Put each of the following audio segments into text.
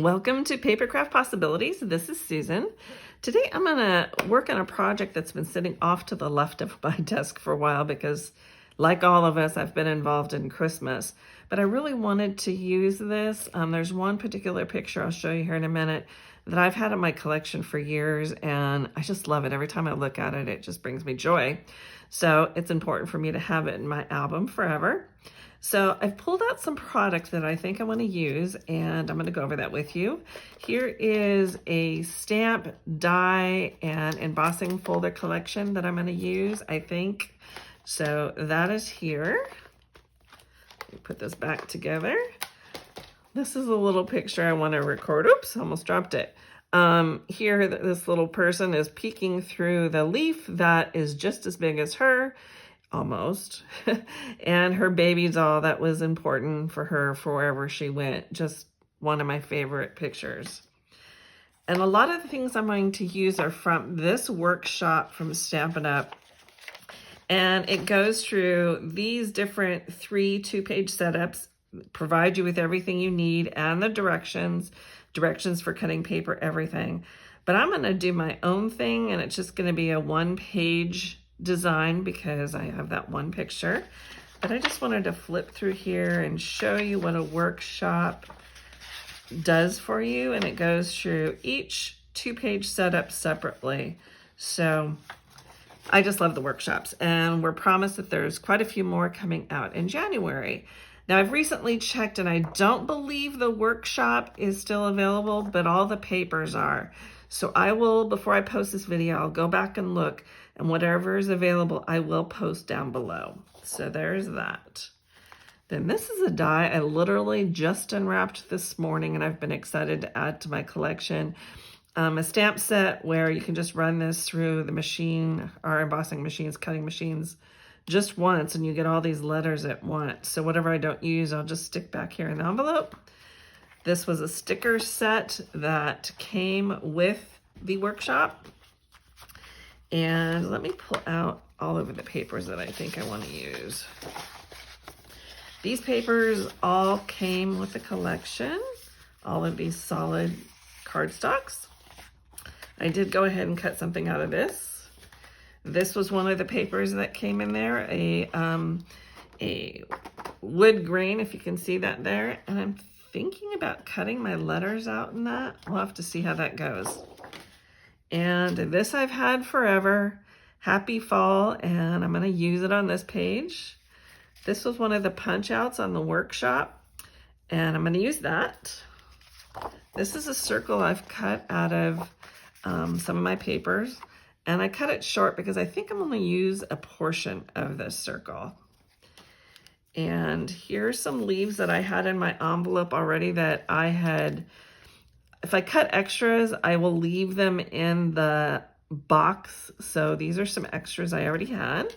Welcome to Papercraft Possibilities. This is Susan. Today I'm going to work on a project that's been sitting off to the left of my desk for a while because, like all of us, I've been involved in Christmas. But I really wanted to use this. There's one particular picture I'll show you here in a minute that I've had in my collection for years, and I just love it. Every time I look at it, it just brings me joy. So it's important for me to have it in my album forever. So I've pulled out some product that I think I want to use, and I'm going to go over that with you. Here is a stamp, die, and embossing folder collection that I'm going to use, I think. So that is here. Let me put this back together. This is a little picture I want to record. Oops, almost dropped it. Here, this little person is peeking through the leaf that is just as big as her. Almost. And her baby doll that was important for her for wherever she went. Just one of my favorite pictures. And a lot of the things I'm going to use are from this workshop from Stampin Up. And it goes through these different 3 2-page setups, provide you with everything you need and the directions for cutting paper, everything. But I'm going to do my own thing, and it's just going to be a 1-page design because I have that one picture. But I just wanted to flip through here and show you what a workshop does for you, and it goes through each 2-page setup separately. So I just love the workshops, and we're promised that there's quite a few more coming out in January. Now, I've recently checked, and I don't believe the workshop is still available, but all the papers are. So I will, before I post this video, I'll go back and look, and whatever is available, I will post down below. So there's that. Then this is a die I literally just unwrapped this morning, and I've been excited to add to my collection. A stamp set where you can just run this through the machine, our embossing machines, cutting machines, just once, and you get all these letters at once. So whatever I don't use, I'll just stick back here in the envelope. This was a sticker set that came with the workshop. And let me pull out all of the papers that I think I want to use. These papers all came with the collection, all of these solid cardstocks. I did go ahead and cut something out of this. This was one of the papers that came in there, a wood grain, if you can see that there. And I'm thinking about cutting my letters out in that. We'll have to see how that goes. And this I've had forever. Happy Fall, and I'm going to use it on this page. This was one of the punch outs on the workshop, and I'm going to use that. This is a circle I've cut out of some of my papers, and I cut it short because I think I'm going to use a portion of this circle. And here's some leaves that I had in my envelope already that I had. If I cut extras, I will leave them in the box. So these are some extras I already had.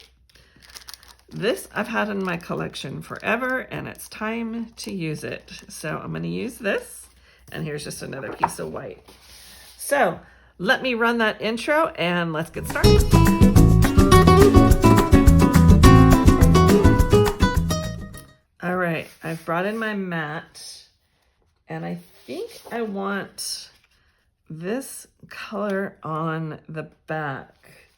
This I've had in my collection forever, and it's time to use it. So I'm going to use this, and here's just another piece of white. So let me run that intro, and let's get started. All right, I've brought in my mat, and I think I want this color on the back,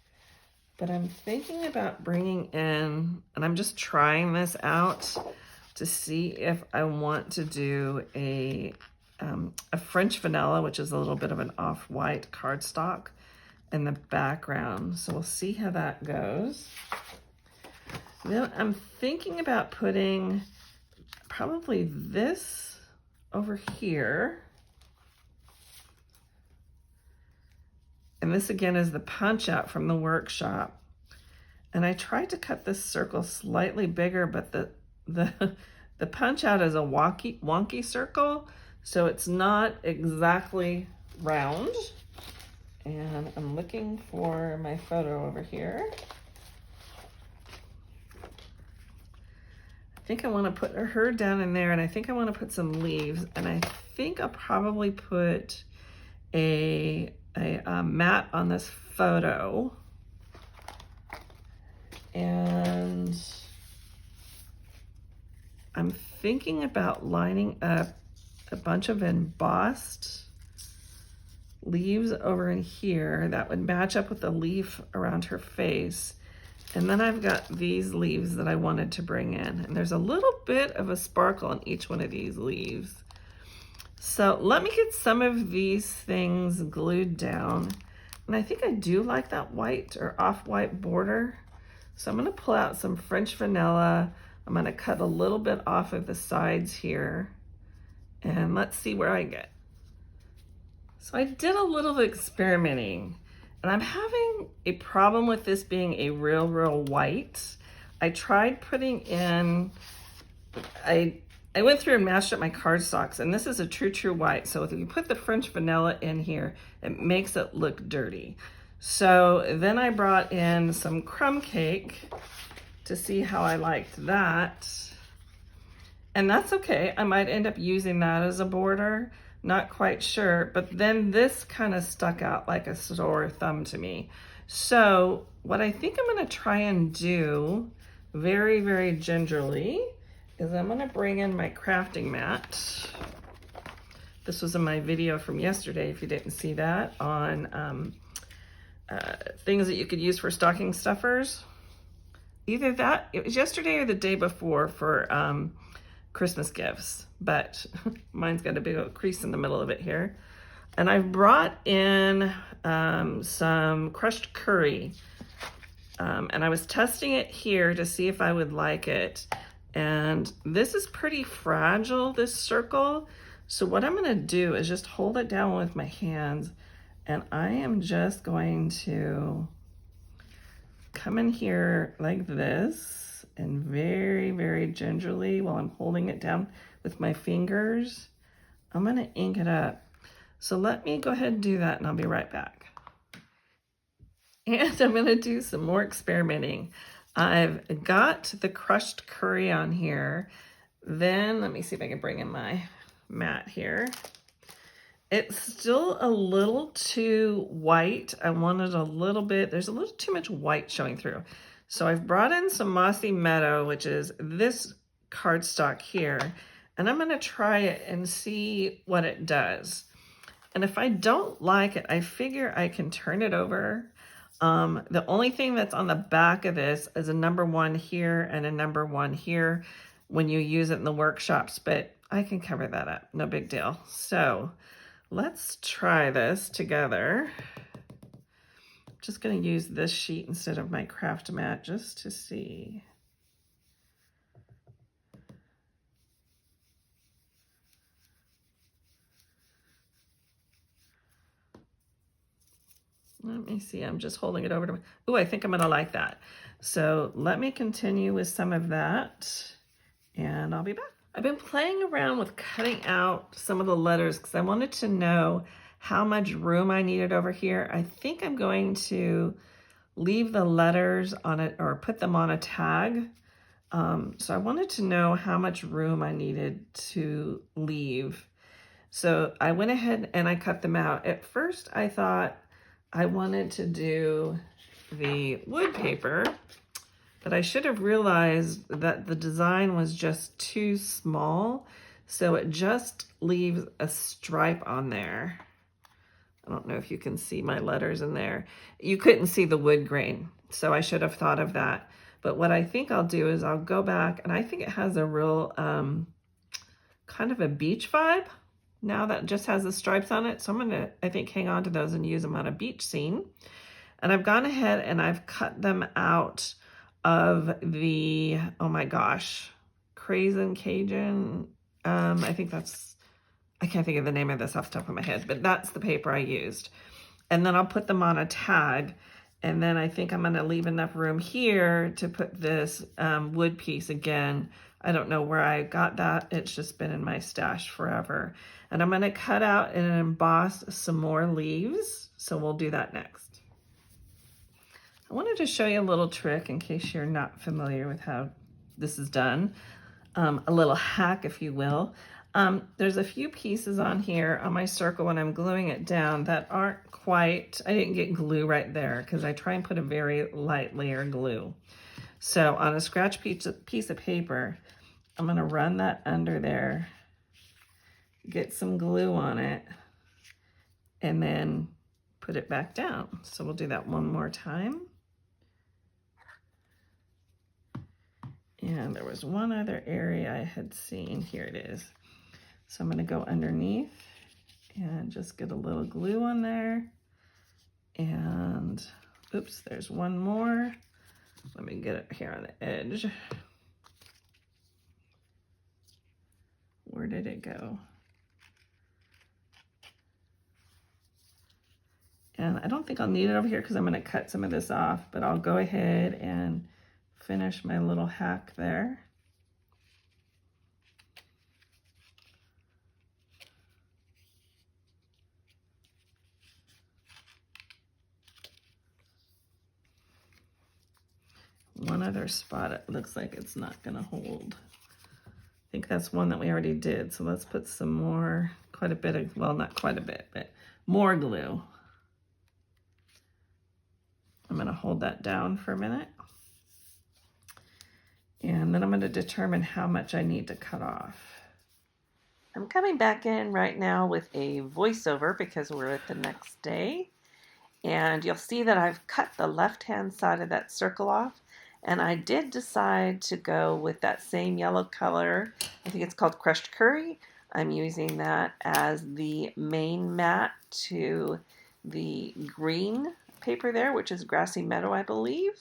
but I'm thinking about bringing in, and I'm just trying this out to see if I want to do a French vanilla, which is a little bit of an off-white cardstock in the background. So we'll see how that goes. Then I'm thinking about putting probably this over here. And this again is the punch out from the workshop. And I tried to cut this circle slightly bigger, but the punch out is a wonky circle, so it's not exactly round. And I'm looking for my photo over here. I think I want to put her down in there, and I think I want to put some leaves, and I think I'll probably put a mat on this photo, and I'm thinking about lining up a bunch of embossed leaves over in here that would match up with the leaf around her face. And then I've got these leaves that I wanted to bring in. And there's a little bit of a sparkle on each one of these leaves. So let me get some of these things glued down. And I think I do like that white or off-white border. So I'm gonna pull out some French vanilla. I'm gonna cut a little bit off of the sides here. And let's see where I get. So I did a little experimenting, and I'm having a problem with this being a real white. I tried putting in, I went through and matched up my cardstocks, and this is a true white. So if you put the French vanilla in here, it makes it look dirty. So then I brought in some crumb cake to see how I liked that. And that's okay. I might end up using that as a border. Not quite sure, but then this kind of stuck out like a sore thumb to me. So what I think I'm gonna try and do very gingerly is I'm gonna bring in my crafting mat. This was in my video from yesterday, if you didn't see that, on things that you could use for stocking stuffers. Either that, it was yesterday or the day before for Christmas gifts, but mine's got a big old crease in the middle of it here. And I've brought in some crushed curry, and I was testing it here to see if I would like it. And this is pretty fragile, this circle. So what I'm gonna do is just hold it down with my hands, and I am just going to come in here like this, and very gingerly, while I'm holding it down with my fingers, I'm gonna ink it up. So let me go ahead and do that, and I'll be right back. And I'm gonna do some more experimenting. I've got the crushed curry on here. Then let me see if I can bring in my mat here. It's still a little too white. I wanted a little bit, there's a little too much white showing through. So I've brought in some Mossy Meadow, which is this cardstock here, and I'm gonna try it and see what it does. And if I don't like it, I figure I can turn it over. The only thing that's on the back of this is a #1 here and a #1 here when you use it in the workshops, but I can cover that up, no big deal. So let's try this together. Just going to use this sheet instead of my craft mat just to see. Let me see, I'm just holding it over to me. Oh, I think I'm going to like that. So let me continue with some of that, and I'll be back. I've been playing around with cutting out some of the letters because I wanted to know how much room I needed over here. I think I'm going to leave the letters on it or put them on a tag. So I wanted to know how much room I needed to leave. So I went ahead and I cut them out. At first I thought I wanted to do the wood paper, but I should have realized that the design was just too small. So it just leaves a stripe on there. I don't know if you can see my letters in there. You couldn't see the wood grain, so I should have thought of that. But what I think I'll do is I'll go back, and I think it has a real kind of a beach vibe now that just has the stripes on it. So I'm gonna, I think, hang on to those and use them on a beach scene. And I've gone ahead and I've cut them out of the, oh my gosh, Craze Ink Cajon. I think that's, I can't think of the name of this off the top of my head, but that's the paper I used. And then I'll put them on a tag. And then I think I'm gonna leave enough room here to put this wood piece again. I don't know where I got that. It's just been in my stash forever. And I'm gonna cut out and emboss some more leaves. So we'll do that next. I wanted to show you a little trick in case you're not familiar with how this is done. A little hack, if you will. There's a few pieces on here on my circle when I'm gluing it down that aren't quite, I didn't get glue right there because I try and put a very light layer of glue. So on a scratch piece of paper, I'm gonna run that under there get some glue on it, and then put it back down. So we'll do that one more time. And there was one other area I had seen. Here it is. So I'm going to go underneath and just get a little glue on there. And oops, there's one more. Let me get it here on the edge. Where did it go? And I don't think I'll need it over here because I'm going to cut some of this off, but I'll go ahead and finish my little hack there. One other spot, it looks like it's not going to hold. I think that's one that we already did. So let's put some more, quite a bit of, well, not quite a bit, but more glue. I'm going to hold that down for a minute. And then I'm going to determine how much I need to cut off. I'm coming back in right now with a voiceover because we're at the next day. And you'll see that I've cut the left-hand side of that circle off. And I did decide to go with that same yellow color. I think it's called Crushed Curry. I'm using that as the main mat to the green paper there, which is Grassy Meadow, I believe.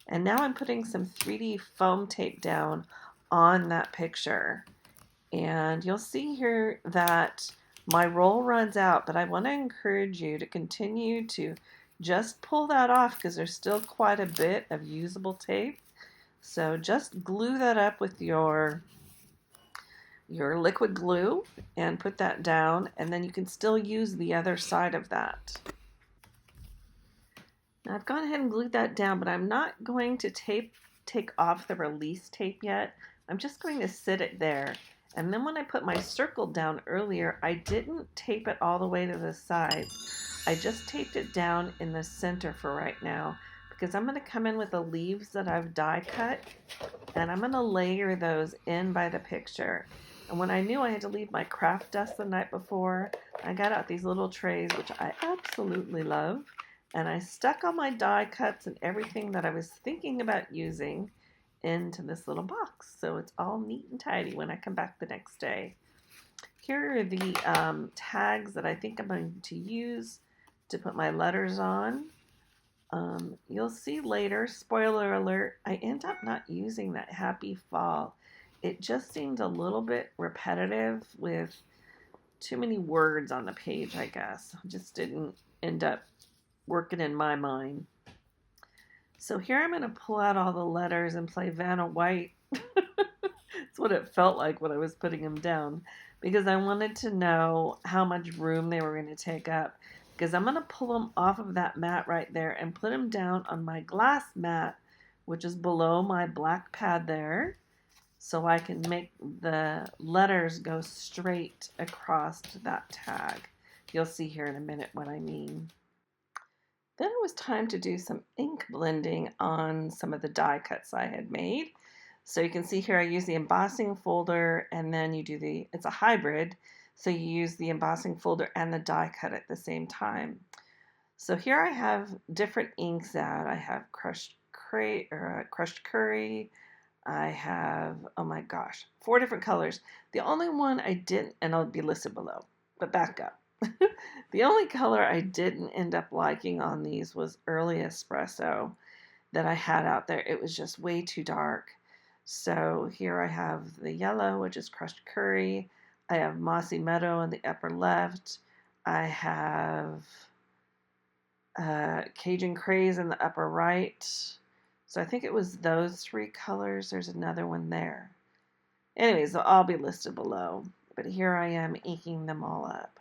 And now I'm putting some 3D foam tape down on that picture. And you'll see here that my roll runs out, but I want to encourage you to continue to just pull that off because there's still quite a bit of usable tape. So just glue that up with your liquid glue and put that down, and then you can still use the other side of that. Now I've gone ahead and glued that down, but I'm not going to take off the release tape yet. I'm just going to sit it there. And then when I put my circle down earlier, I didn't tape it all the way to the sides. I just taped it down in the center for right now because I'm going to come in with the leaves that I've die cut and I'm going to layer those in by the picture. And when I knew I had to leave my craft dust the night before, I got out these little trays, which I absolutely love, and I stuck all my die cuts and everything that I was thinking about using into this little box. So it's all neat and tidy when I come back the next day. Here are the tags that I think I'm going to use to put my letters on. You'll see later, spoiler alert, I end up not using that happy fall. It just seemed a little bit repetitive with too many words on the page, I guess. Just didn't end up working in my mind. So here I'm going to pull out all the letters and play Vanna White. That's what it felt like when I was putting them down, because I wanted to know how much room they were going to take up, because I'm going to pull them off of that mat right there and put them down on my glass mat, which is below my black pad there, so I can make the letters go straight across that tag. You'll see here in a minute what I mean. Then it was time to do some ink blending on some of the die cuts I had made. So you can see here I use the embossing folder, and then you do it's a hybrid, so you use the embossing folder and the die cut at the same time. So here I have different inks out. I have crushed curry. I have, oh my gosh, 4 different colors. The only one I didn't, and it'll be listed below, but back up. The only color I didn't end up liking on these was Early Espresso that I had out there. It was just way too dark. So here I have the yellow, which is crushed curry. I have Mossy Meadow in the upper left. I have Cajon Craze in the upper right. So I think it was those 3 colors. There's another one there. Anyways, they'll all be listed below. But here I am inking them all up.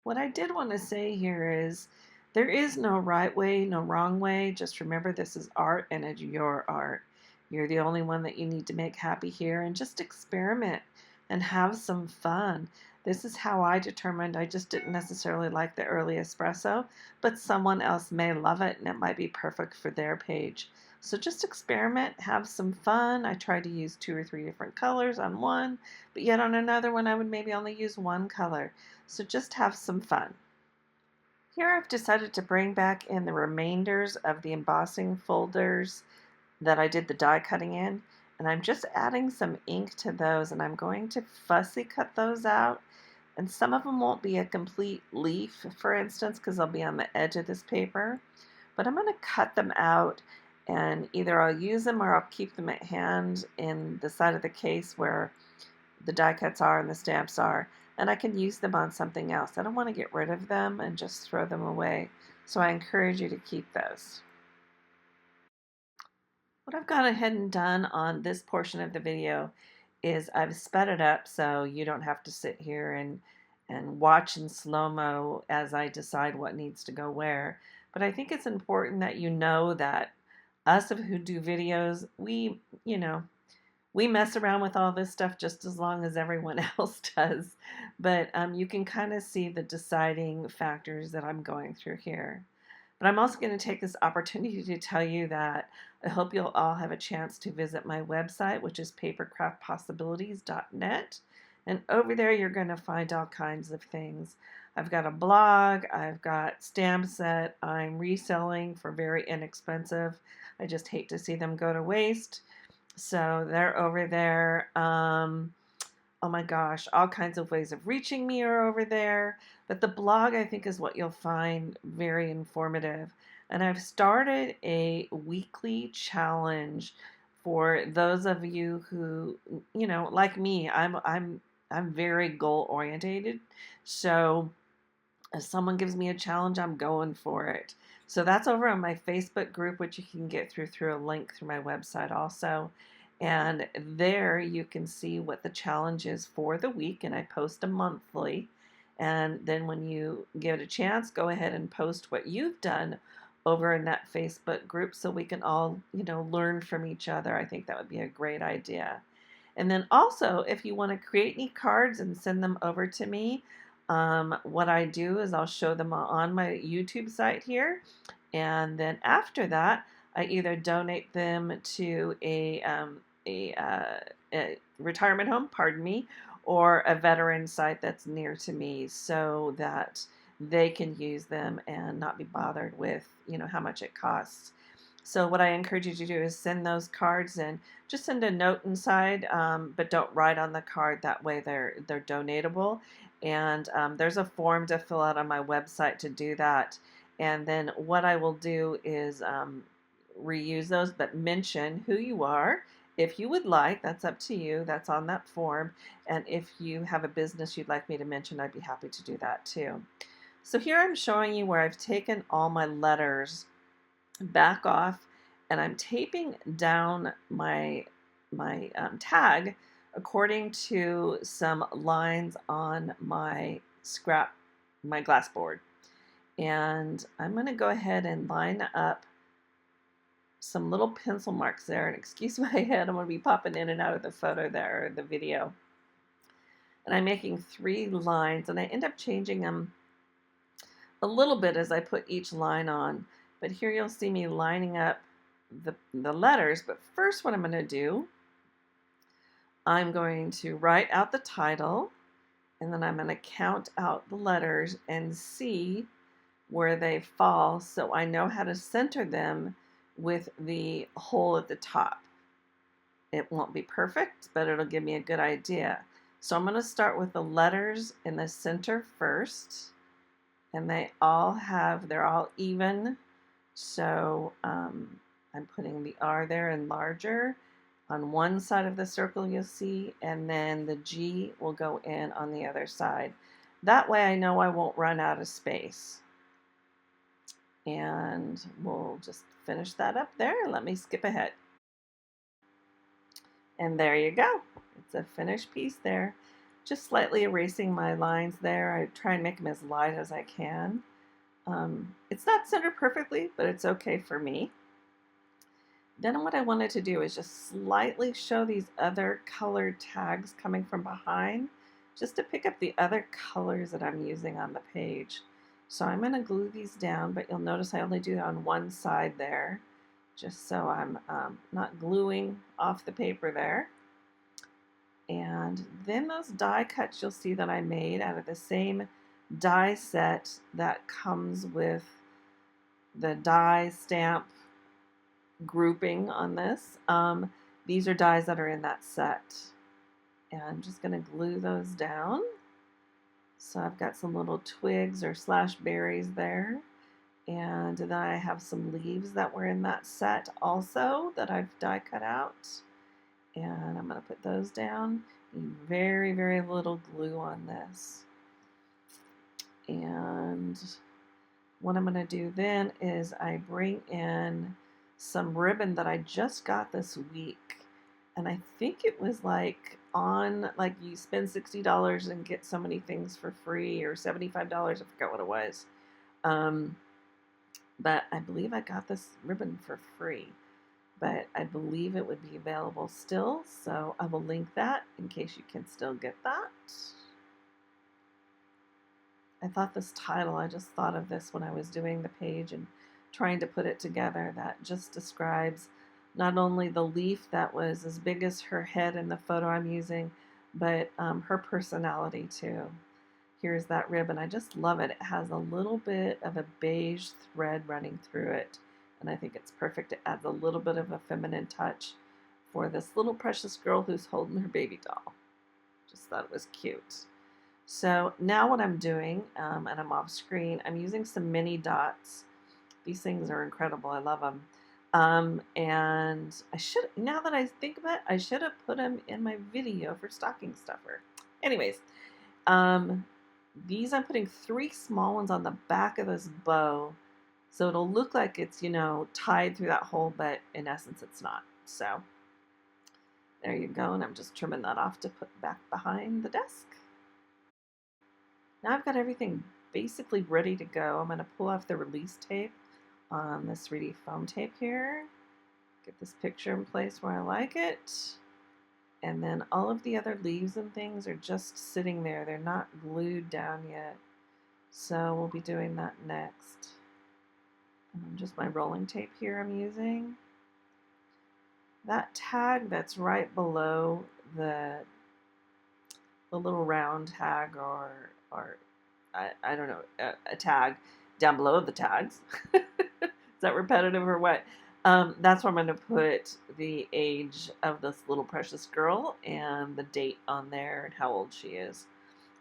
What I did want to say here is there is no right way, no wrong way. Just remember this is art and it's your art. You're the only one that you need to make happy here, and just experiment and have some fun. This is how I determined I just didn't necessarily like the Early Espresso, but someone else may love it and it might be perfect for their page. So just experiment, have some fun. I tried to use 2 or 3 different colors on one, but yet on another one I would maybe only use one color. So just have some fun. Here I've decided to bring back in the remainders of the embossing folders that I did the die cutting in, and I'm just adding some ink to those, and I'm going to fussy cut those out. And some of them won't be a complete leaf, for instance, because they'll be on the edge of this paper. But I'm going to cut them out, and either I'll use them or I'll keep them at hand in the side of the case where the die cuts are and the stamps are, and I can use them on something else. I don't want to get rid of them and just throw them away, so I encourage you to keep those. What I've gone ahead and done on this portion of the video is I've sped it up so you don't have to sit here and watch in slow-mo as I decide what needs to go where. But I think it's important that you know that us who do videos, we mess around with all this stuff just as long as everyone else does. But you can kind of see the deciding factors that I'm going through here. But I'm also going to take this opportunity to tell you that I hope you'll all have a chance to visit my website, which is papercraftpossibilities.net. And over there, you're going to find all kinds of things. I've got a blog, I've got stamps that I'm reselling for very inexpensive. I just hate to see them go to waste. So they're over there. Oh my gosh, all kinds of ways of reaching me are over there. But the blog, I think, is what you'll find very informative. And I've started a weekly challenge for those of you who, like me, I'm very goal orientated. So if someone gives me a challenge, I'm going for it. So that's over on my Facebook group, which you can get through a link through my website also. And there you can see what the challenge is for the week, and I post them monthly. And then when you get a chance, go ahead and post what you've done over in that Facebook group so we can all, learn from each other. I think that would be a great idea. And then also, if you want to create any cards and send them over to me, what I do is I'll show them on my YouTube site here. And then after that, I either donate them to a retirement home, or a veteran site that's near to me so that they can use them and not be bothered with, how much it costs. So what I encourage you to do is send those cards and just send a note inside, but don't write on the card. That way they're donatable. And there's a form to fill out on my website to do that. And then what I will do is reuse those, but mention who you are. If you would like, that's up to you. That's on that form. And if you have a business you'd like me to mention, I'd be happy to do that too. So here I'm showing you where I've taken all my letters back off, and I'm taping down my tag according to some lines on my glass board. And I'm going to go ahead and line up some little pencil marks there. And excuse my head, I'm going to be popping in and out of the photo there, or the video. And I'm making 3 lines, and I end up changing them a little bit as I put each line on. But here you'll see me lining up the letters. But first what I'm going to do, I'm going to write out the title, and then I'm going to count out the letters and see where they fall so I know how to center them with the hole at the top. It won't be perfect, but it'll give me a good idea. So I'm going to start with the letters in the center first, and they're all even. So I'm putting the R there in larger on one side of the circle, you'll see, and then the G will go in on the other side. That way I know I won't run out of space. And we'll just finish that up there. Let me skip ahead. And there you go. It's a finished piece there. Just slightly erasing my lines there. I try and make them as light as I can. It's not centered perfectly, but it's okay for me. Then what I wanted to do is just slightly show these other colored tags coming from behind, just to pick up the other colors that I'm using on the page. So I'm going to glue these down, but you'll notice I only do it on one side there, just so I'm not gluing off the paper there. And then those die cuts you'll see that I made out of the same die set that comes with the die stamp grouping on this. These are dies that are in that set. And I'm just going to glue those down. So I've got some little twigs or slash berries there. And then I have some leaves that were in that set also that I've die cut out. And I'm going to put those down. Very, very little glue on this. And what I'm going to do then is I bring in some ribbon that I just got this week. And I think it was like you spend $60 and get so many things for free, or $75, I forgot what it was. But I believe I got this ribbon for free. But I believe it would be available still, so I will link that in case you can still get that. I thought this title, I just thought of this when I was doing the page and trying to put it together, that just describes not only the leaf that was as big as her head in the photo I'm using, but her personality too. Here's that ribbon. I just love it. It has a little bit of a beige thread running through it, and I think it's perfect. It adds a little bit of a feminine touch for this little precious girl who's holding her baby doll. Just thought it was cute. So now what I'm doing, and I'm off screen, I'm using some mini dots. These things are incredible. I love them. And I should, now that I think about it, I should have put them in my video for stocking stuffer. Anyways, these I'm putting 3 small ones on the back of this bow, so it'll look like it's, you know, tied through that hole, but in essence it's not. So there you go, and I'm just trimming that off to put back behind the desk. Now I've got everything basically ready to go. I'm going to pull off the release tape on this 3D foam tape here. Get this picture in place where I like it. And then all of the other leaves and things are just sitting there. They're not glued down yet. So we'll be doing that next. Just my rolling tape here I'm using. That tag that's right below the little round tag, or I don't know, a tag down below the tags. Is that repetitive or what? That's where I'm going to put the age of this little precious girl and the date on there and how old she is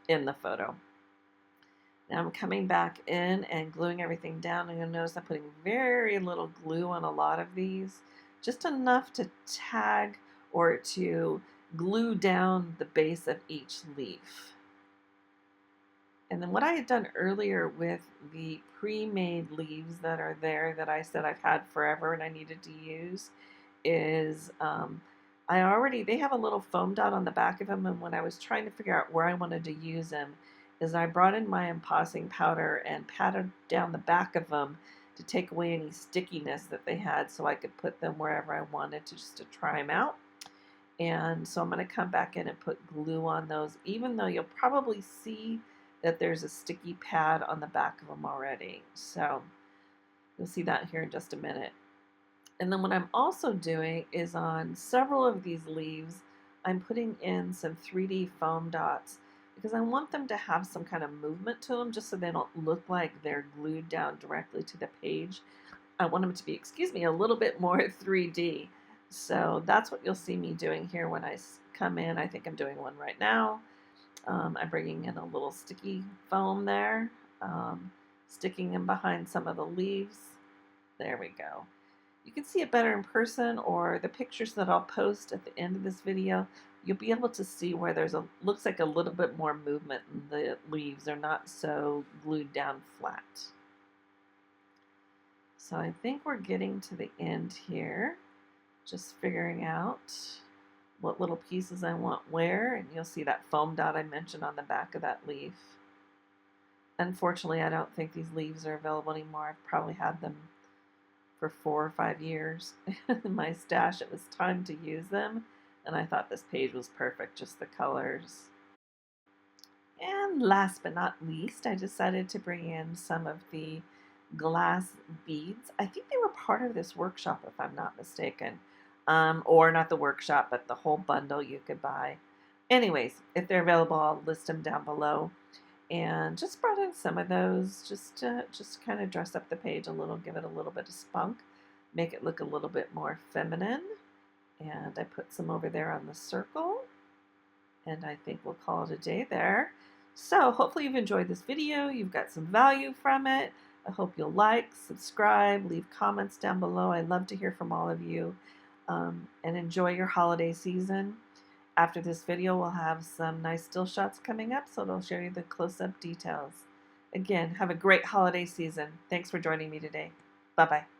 in the photo. Now I'm coming back in and gluing everything down, and you'll notice I'm putting very little glue on a lot of these, just enough to tag or to glue down the base of each leaf. And then what I had done earlier with the pre-made leaves that are there that I said I've had forever and I needed to use is they have a little foam dot on the back of them, and when I was trying to figure out where I wanted to use them is I brought in my embossing powder and patted down the back of them to take away any stickiness that they had so I could put them wherever I wanted to, just to try them out. And so I'm going to come back in and put glue on those, even though you'll probably see that there's a sticky pad on the back of them already. So you'll see that here in just a minute. And then what I'm also doing is on several of these leaves, I'm putting in some 3D foam dots because I want them to have some kind of movement to them, just so they don't look like they're glued down directly to the page. I want them to be, a little bit more 3D. So that's what you'll see me doing here when I come in. I think I'm doing one right now. I'm bringing in a little sticky foam there, sticking in behind some of the leaves. There we go. You can see it better in person, or the pictures that I'll post at the end of this video, you'll be able to see where there's looks like a little bit more movement in the leaves. They're not so glued down flat. So I think we're getting to the end here. Just figuring out what little pieces I want where, and you'll see that foam dot I mentioned on the back of that leaf. Unfortunately, I don't think these leaves are available anymore. I've probably had them for 4 or 5 years in my stash. It was time to use them, and I thought this page was perfect, just the colors. And last but not least, I decided to bring in some of the glass beads. I think they were part of this workshop, if I'm not mistaken. Or not the workshop, but the whole bundle you could buy. Anyways, if they're available, I'll list them down below. And just brought in some of those just to kind of dress up the page a little, give it a little bit of spunk, make it look a little bit more feminine. And I put some over there on the circle. And I think we'll call it a day there. So hopefully you've enjoyed this video. You've got some value from it. I hope you'll like, subscribe, leave comments down below. I love to hear from all of you. And enjoy your holiday season. After this video, we'll have some nice still shots coming up, so it'll show you the close-up details. Again, have a great holiday season. Thanks for joining me today. Bye-bye.